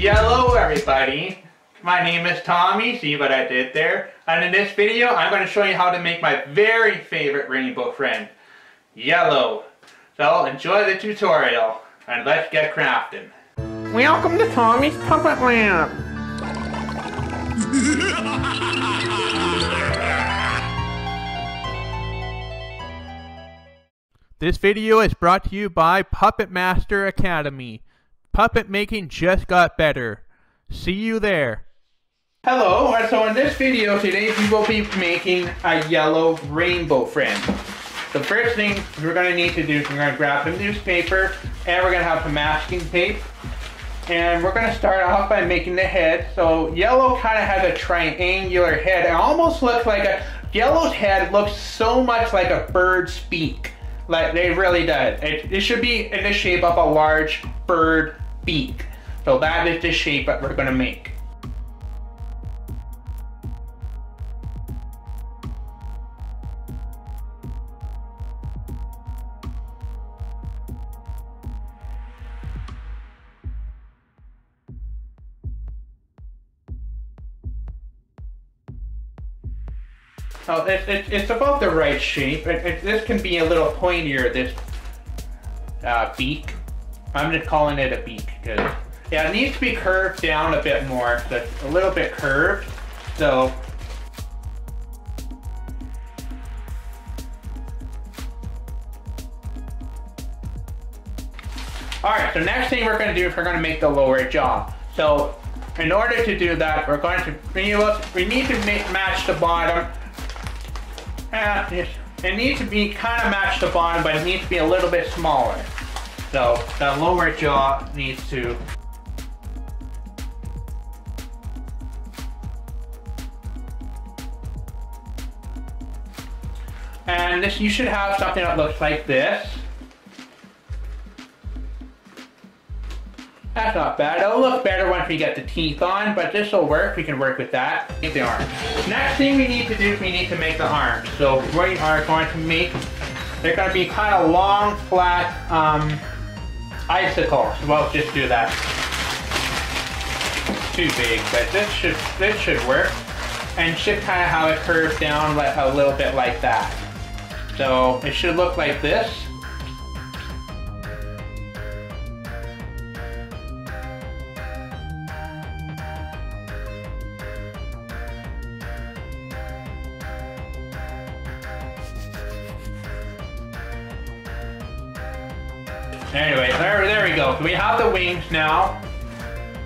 Hello everybody, my name is Tommy, see what I did there? And in this video I'm going to show you how to make my very favorite rainbow friend, yellow. So enjoy the tutorial and let's get crafting. Welcome to Tommy's Puppet Lab. This video is brought to you by Puppet Master Academy. Puppet making just got better. See you there. Hello, so in this video today we will be making a yellow rainbow friend. The first thing we're going to need to do is we're going to grab some newspaper and we're going to have some masking tape. And we're going to start off by making the head. So yellow kind of has a triangular head. It almost looks like yellow's head looks so much like a bird's beak. Like, it really does. It should be in the shape of a large bird beak. So that is the shape that we're going to make. So it's about the right shape. This can be a little pointier, this beak. I'm just calling it a beak because, yeah, it needs to be curved down a bit more. So it's a little bit curved. So alright, so next thing we're going to do is we're going to make the lower jaw. So in order to do that, we're going to, we need to match the bottom. It needs to be kind of match the bottom, but it needs to be a little bit smaller. So the lower jaw needs to. And this, you should have something that looks like this. That's not bad. It'll look better once we get the teeth on, but this will work. We can work with that. Make the arms. Next thing we need to do is we need to make the arms. So we are going to make, they're going to be kind of long, flat icicles. Well, just do that. Too big, but this should work. And should kind of have it curved down a little bit like that. So it should look like this. Anyway, there we go. So we have the wings now.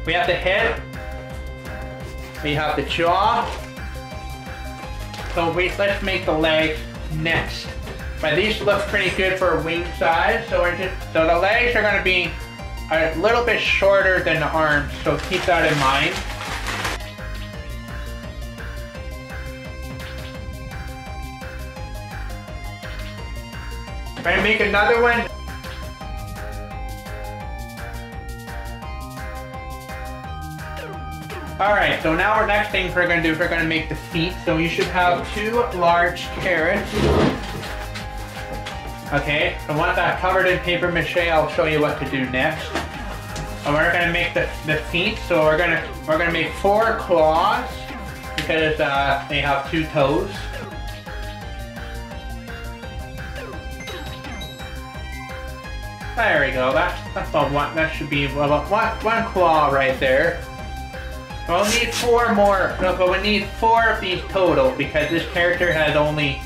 We have the head. We have the jaw. So let's make the legs next. But these look pretty good for wing size. So so the legs are going to be a little bit shorter than the arms. So keep that in mind. We're going to make another one. Alright, so now our next thing we're going to do is we're going to make the feet. So you should have 2 large carrots. Okay, so once that's covered in paper mache, I'll show you what to do next. And we're going to make the feet. So we're going to make 4 claws because they have 2 toes. There we go. That's about one. That should be about one claw right there. We'll need 4 more, but we need 4 of these total because this character has only.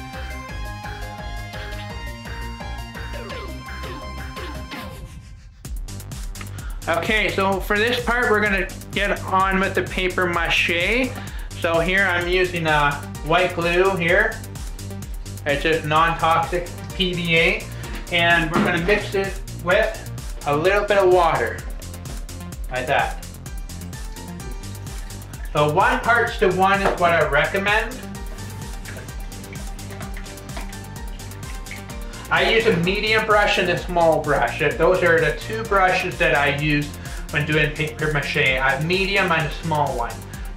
Okay, so for this part we're gonna get on with the paper mache. So here I'm using white glue here. It's just non-toxic PVA, and we're gonna mix it with a little bit of water, like that. So 1 parts to 1 is what I recommend. I use a medium brush and a small brush. Those are the 2 brushes that I use when doing paper mache. I have medium and a small one.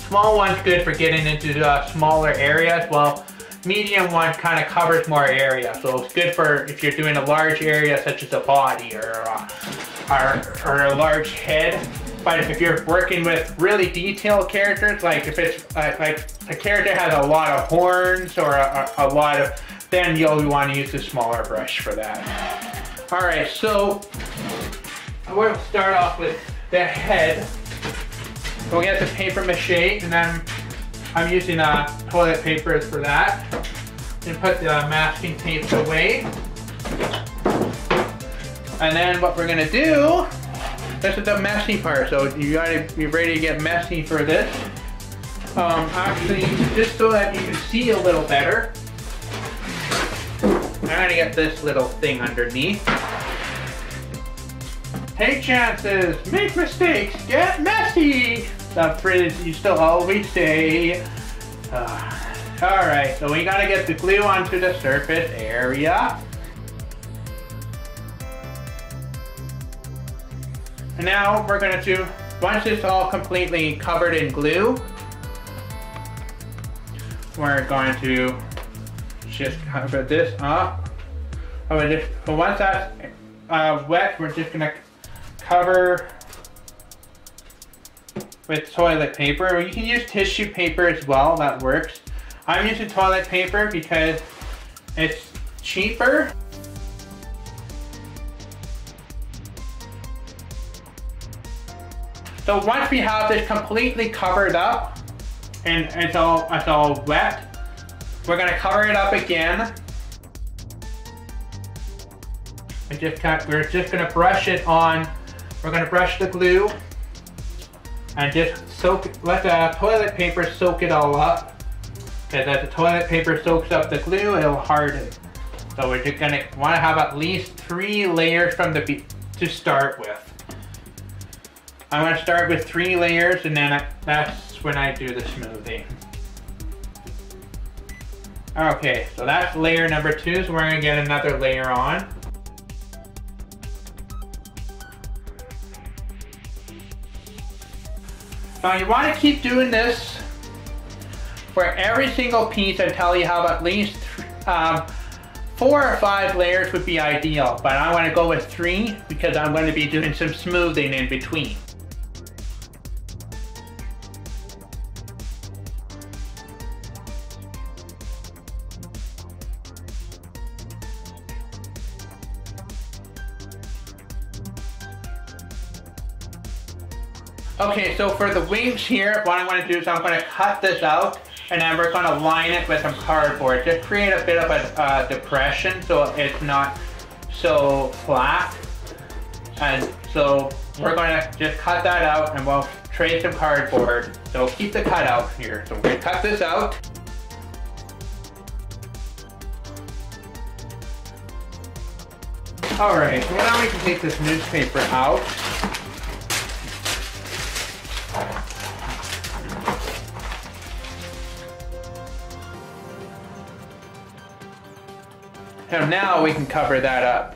Small one's good for getting into smaller areas, while medium one kind of covers more area. So it's good for if you're doing a large area such as a body or a large head. But if you're working with really detailed characters, like if it's like a character has a lot of horns or a lot of, then you'll want to use the smaller brush for that. All right, so we'll start off with the head. We'll get the paper mache, and then I'm using toilet paper for that. And put the masking tape away. And then what we're gonna do, this is the messy part, so you gotta be ready to get messy for this. Actually, just so that you can see a little better, I'm gonna get this little thing underneath. Take chances, make mistakes, get messy! The phrase you still always say. Alright, so we gotta get the glue onto the surface area. And now we're going to, once it's all completely covered in glue, we're going to just cover this up. Once that's wet, we're just going to cover with toilet paper. You can use tissue paper as well, that works. I'm using toilet paper because it's cheaper. So once we have this completely covered up and it's all wet, we're gonna cover it up again. We're just gonna brush it on. We're gonna brush the glue and just let the toilet paper soak it all up. Because as the toilet paper soaks up the glue, it'll harden. So we're just gonna wanna have at least 3 layers from to start with. I'm going to start with 3 layers, and then that's when I do the smoothing. Okay, so that's layer number 2, so we're going to get another layer on. Now you want to keep doing this for every single piece until you have at least 4 or 5 layers would be ideal, but I want to go with 3 because I'm going to be doing some smoothing in between. Okay, so for the wings here, what I'm going to do is I'm going to cut this out, and then we're going to line it with some cardboard. Just create a bit of a depression so it's not so flat. And so we're going to just cut that out, and we'll trace some cardboard. So keep the cut out here. So we're going to cut this out. Alright, so now we can take this newspaper out. So now we can cover that up.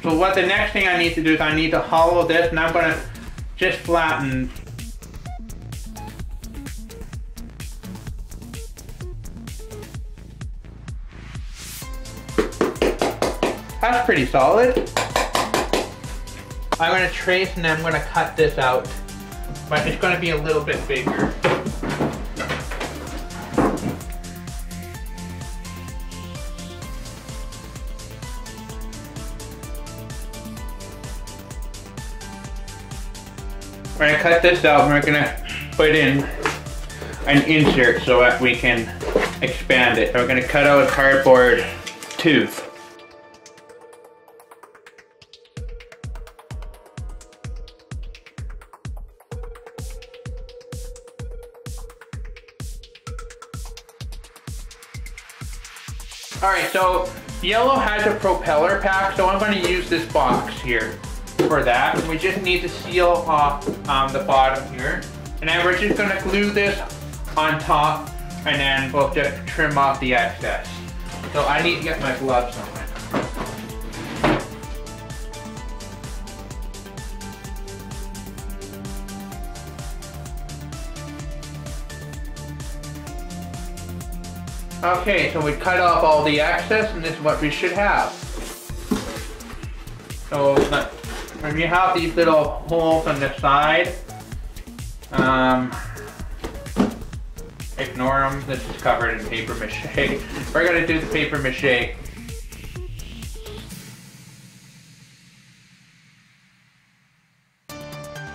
So what the next thing I need to do is I need to hollow this, and I'm going to just flatten. That's pretty solid. I'm going to trace, and then I'm going to cut this out, but it's going to be a little bit bigger. We're going to cut this out, and we're going to put in an insert so that we can expand it. So we're going to cut out a cardboard tooth. Alright, so yellow has a propeller pack, so I'm going to use this box here for that. We just need to seal off the bottom here. And then we're just going to glue this on top, and then we'll just trim off the excess. So I need to get my gloves on. Okay, so we cut off all the excess, and this is what we should have. So when you have these little holes on the side, ignore them. This is covered in paper mache. We're gonna do the paper mache.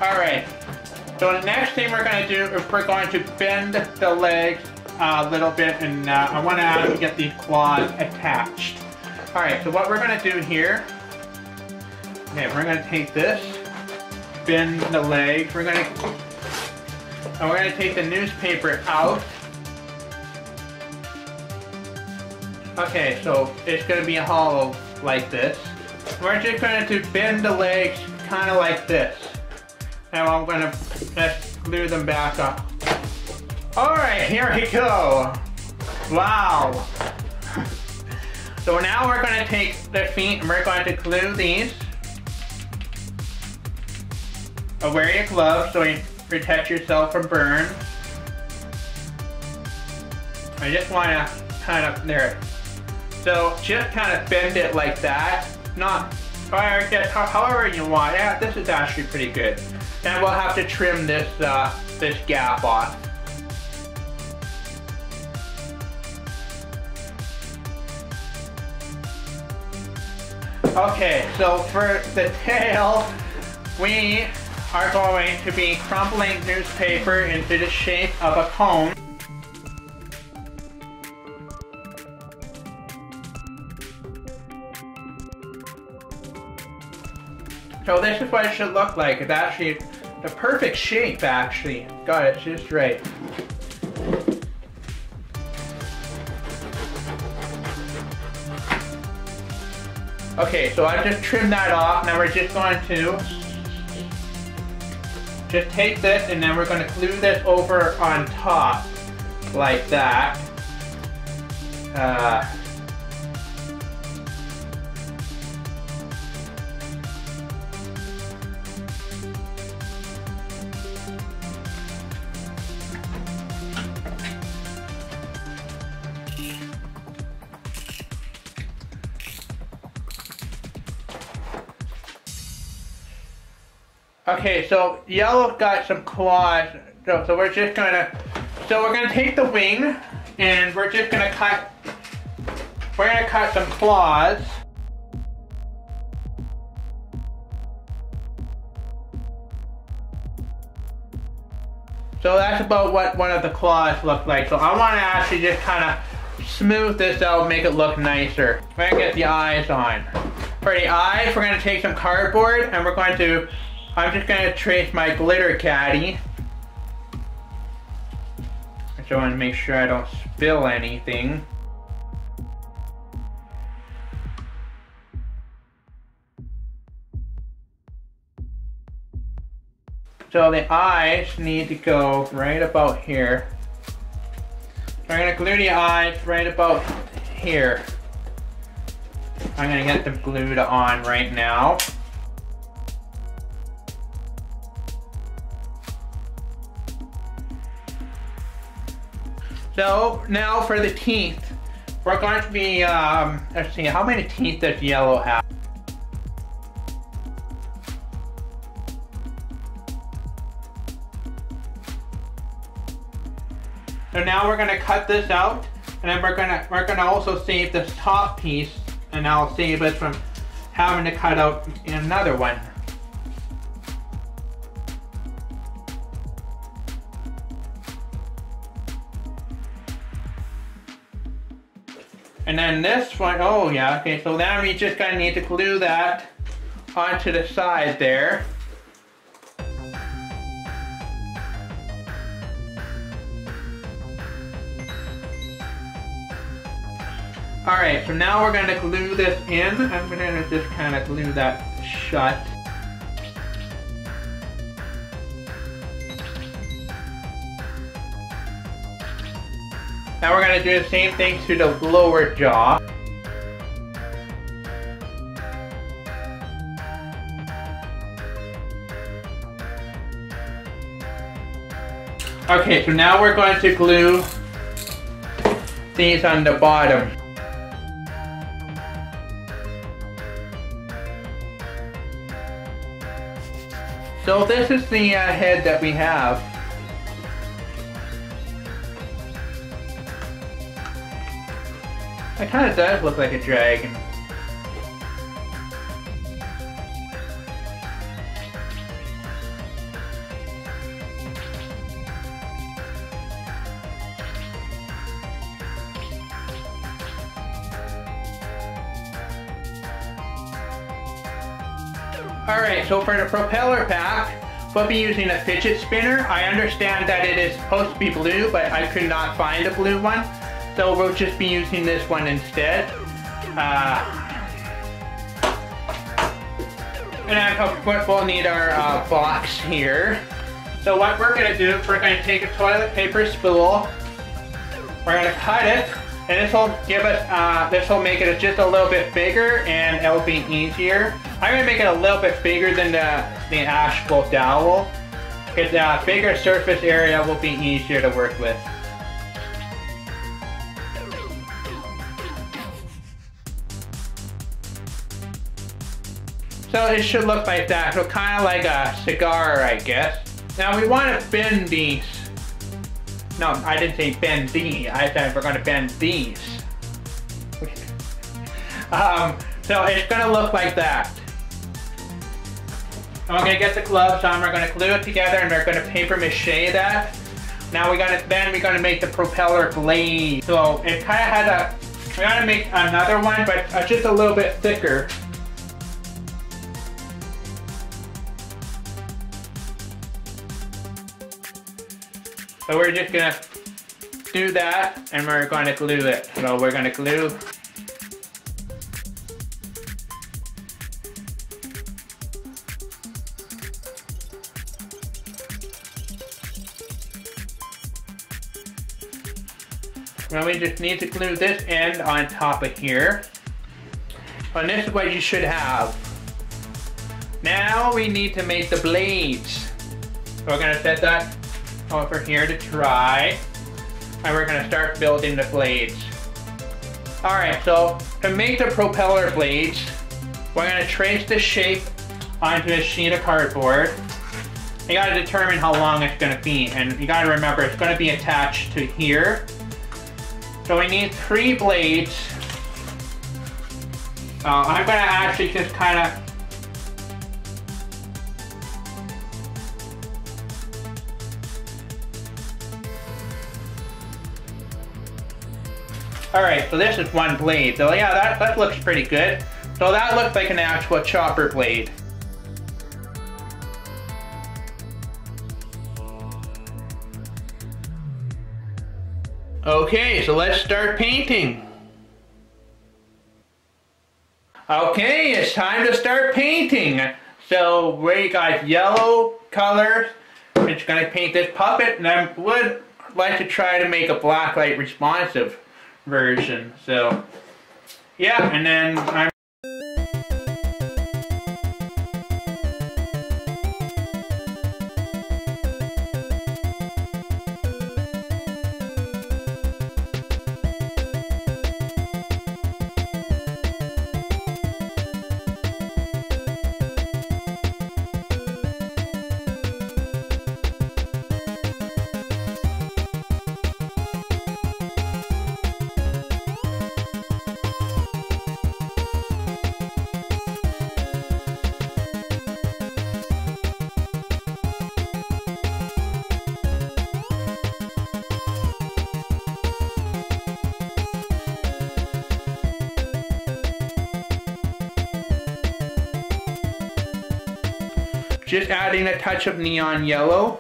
Alright, so the next thing we're going to do is we're going to bend the legs a little bit, and I want to get these claws attached. Alright, so what we're going to do here, okay, we're going to take this, bend the legs, we're going to take the newspaper out. Okay, so it's going to be hollow like this. We're just going to bend the legs kind of like this. Now I'm gonna just glue them back up. Alright, here we go. Wow. So now we're gonna take the feet and we're going to glue these. Wear your gloves so you protect yourself from burn. I just wanna kind of, there. So just kind of bend it like that. Not, however you want. Yeah, this is actually pretty good. And we'll have to trim this this gap off. Okay, so for the tail, we are going to be crumpling newspaper into the shape of a cone. So this is what it should look like. It's actually the perfect shape, actually. Got it just right. Okay, so I just trimmed that off. Now we're just going to just take this and then we're going to glue this over on top like that. Okay, so yellow got some claws, so we're just gonna, take the wing and we're just gonna cut, some claws. So that's about what one of the claws look like. So I want to actually just kind of smooth this out, make it look nicer. We're gonna get the eyes on. For the eyes, we're gonna take some cardboard and we're going to, I'm just going to trace my glitter caddy. I just want to make sure I don't spill anything. So the eyes need to go right about here. So I'm going to glue the eyes right about here. I'm going to get them glued on right now. So now for the teeth, we're going to be, let's see, how many teeth does yellow have? So now we're going to cut this out, and then we're going to also save this top piece, and I'll save us from having to cut out another one. And then this one, oh yeah, okay, so now we just gonna need to glue that onto the side there. Alright, so now we're gonna glue this in. I'm gonna just kind of glue that shut. Now we're going to do the same thing to the lower jaw. Okay, so now we're going to glue these on the bottom. So this is the head that we have. It kind of does look like a dragon. Alright, so for the propeller pack, we'll be using a fidget spinner. I understand that it is supposed to be blue, but I could not find a blue one. So we'll just be using this one instead. And of course we'll need our box here. So what we're going to do is we're going to take a toilet paper spool. We're going to cut it. And this will give us, this will make it just a little bit bigger and it'll be easier. I'm going to make it a little bit bigger than the actual dowel. Because a bigger surface area will be easier to work with. So it should look like that, so kind of like a cigar, I guess. Now we want to bend these. No, I didn't say bend these. I said we're going to bend these. So it's going to look like that. And we're going to get the gloves on. We're going to glue it together, and we're going to paper mache that. Now we're going to make the propeller blade. So it kind of has a. We're going to make another one, but just a little bit thicker. So we're just gonna do that and we're gonna glue it. So we're gonna glue. Well, we just need to glue this end on top of here. And this is what you should have. Now we need to make the blades. So we're gonna set that over here to dry, and we're going to start building the blades. Alright, so to make the propeller blades, we're going to trace the shape onto a sheet of cardboard. You got to determine how long it's going to be, and you got to remember it's going to be attached to here. So we need 3 blades. I'm going to actually just kind of Alright, so this is one blade. So yeah, that looks pretty good. So that looks like an actual chopper blade. Okay, so let's start painting. Okay, it's time to start painting. So we got yellow color. We're just gonna paint this puppet, and I would like to try to make a blacklight responsive version. So yeah, and then I'm just adding a touch of neon yellow.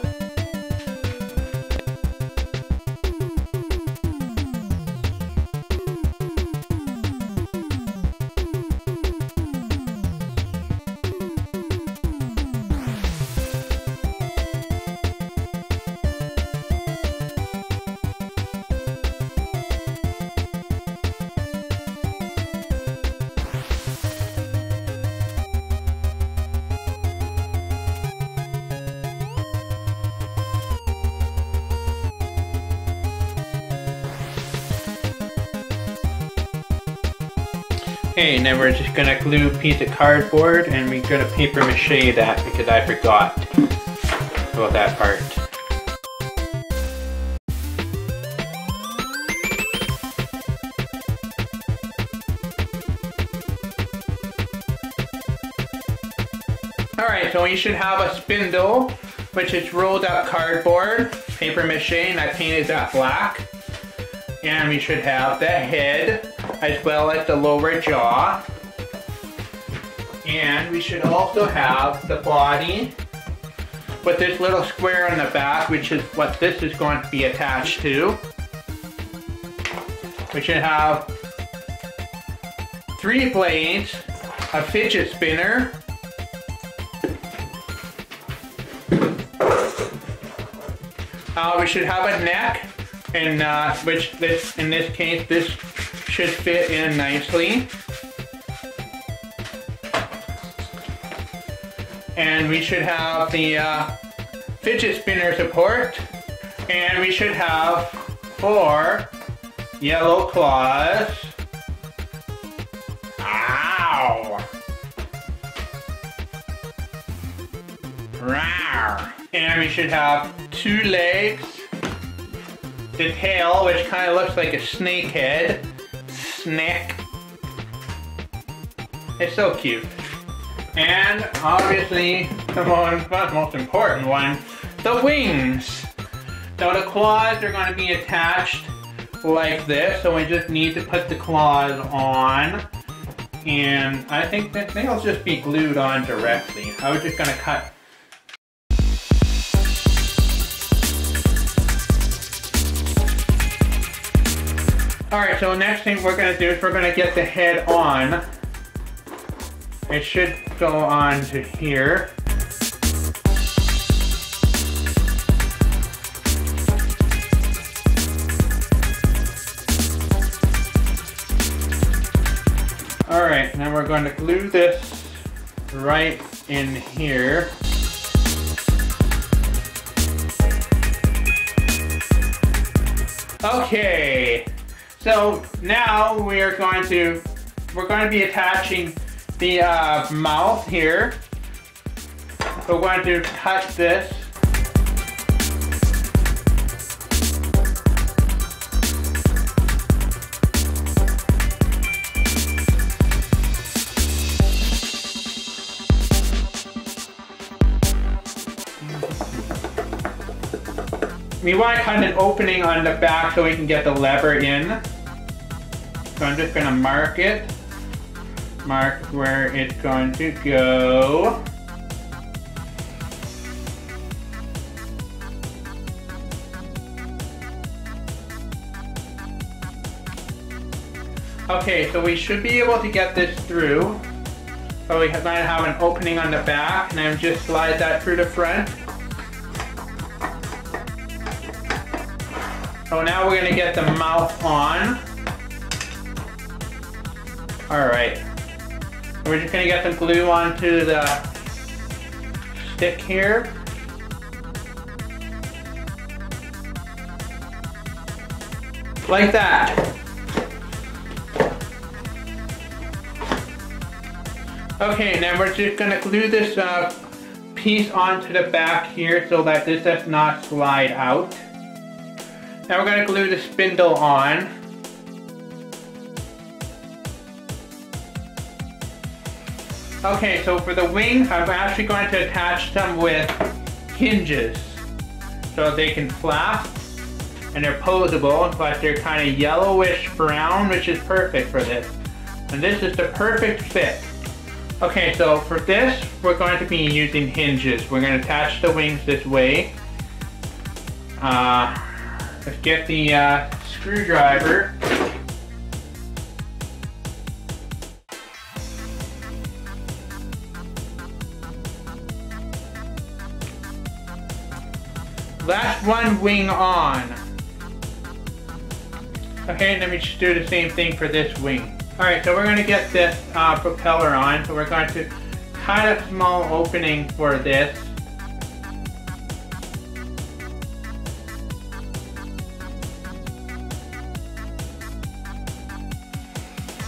Okay, and then we're just gonna glue a piece of cardboard and we're gonna paper mache that because I forgot about that part. Alright, so we should have a spindle, which is rolled up cardboard, paper mache, and I painted that black. And we should have the head, as well as the lower jaw. And we should also have the body, with this little square on the back, which is what this is going to be attached to. We should have 3 blades, a fidget spinner, we should have a neck, and which this, in this case, this should fit in nicely. And we should have the fidget spinner support, and we should have 4 yellow claws. Ow! Rawr! And we should have 2 legs, the tail, which kind of looks like a snake head. Snake. It's so cute. And obviously, the most important one, the wings. So the claws are going to be attached like this, so we just need to put the claws on. And I think that they'll just be glued on directly. I was just going to cut. Alright, so next thing we're going to do is we're going to get the head on. It should go on to here. Alright, now we're going to glue this right in here. Okay, so now we're going to be attaching the mouth here. So we're going to cut this. We want to cut an opening on the back so we can get the lever in. So I'm just going to mark it. Mark where it's going to go. Okay, so we should be able to get this through. So we might have an opening on the back, and then just slide that through the front. So now we're going to get the mouth on. Alright. We're just going to get some glue onto the stick here. Like that. Okay, now we're just going to glue this piece onto the back here so that this does not slide out. Now we're going to glue the spindle on. Okay, so for the wings, I'm actually going to attach them with hinges so they can flap and they're posable, but they're kind of yellowish brown, which is perfect for this. And this is the perfect fit. Okay, so for this, we're going to be using hinges. We're going to attach the wings this way. Let's get the screwdriver. Last one wing on. Okay, and then we just do the same thing for this wing. Alright, so we're going to get this propeller on. So we're going to cut a small opening for this.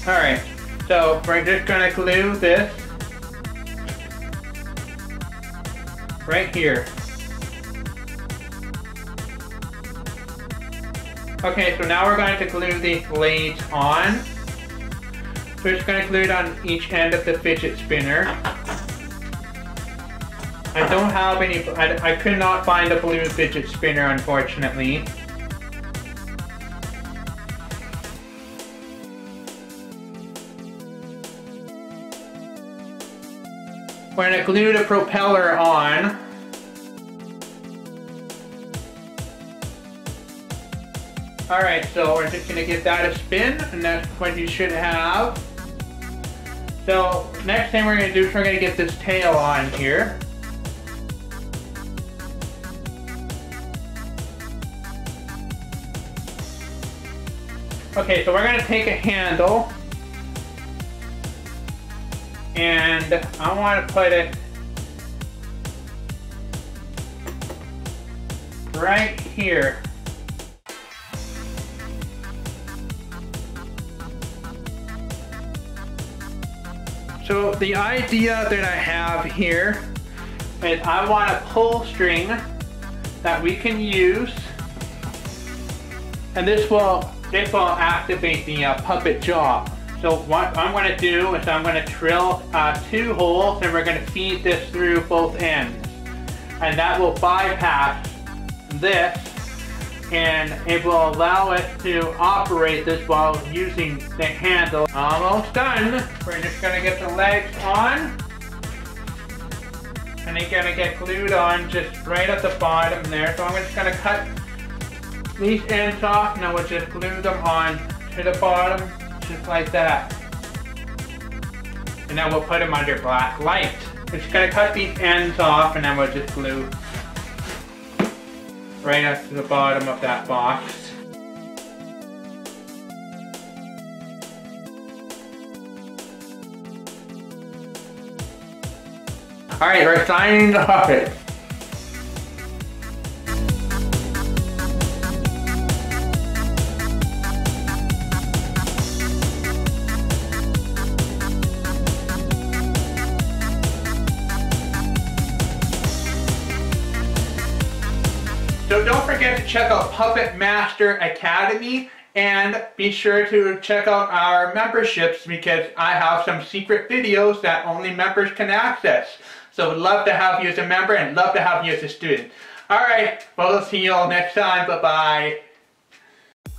Alright, So we're just going to glue this right here. Okay, so now we're going to glue the blades on. So we're just going to glue it on each end of the fidget spinner. I don't have any, I could not find a blue fidget spinner, unfortunately. We're going to glue the propeller on. Alright, so we're just going to give that a spin, and that's what you should have. So, next thing we're going to do is we're going to get this tail on here. Okay, so we're going to take a handle, and I want to put it right here. So the idea that I have here is I want a pull string that we can use, and this will activate the puppet jaw. So what I'm going to do is I'm going to drill 2 holes, and we're going to feed this through both ends, and that will bypass this, and it will allow us to operate this while using the handle. Almost done. We're just going to get the legs on, and they're going to get glued on just right at the bottom there. So I'm just going to cut these ends off, and then we'll just glue them on to the bottom, just like that. And then we'll put them under black light. We're just going to cut these ends off, and then we'll just glue right up to the bottom of that box. Alright, we're signing the puppet. So don't forget to check out Puppet Master Academy, and be sure to check out our memberships, because I have some secret videos that only members can access. So we'd love to have you as a member, and love to have you as a student. Alright, well, we'll see you all next time. Bye-bye.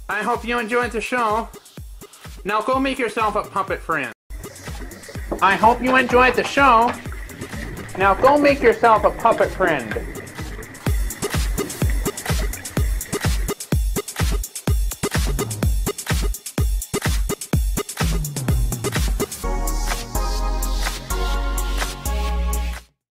I hope you enjoyed the show. Now go make yourself a puppet friend. I hope you enjoyed the show. Now go make yourself a puppet friend.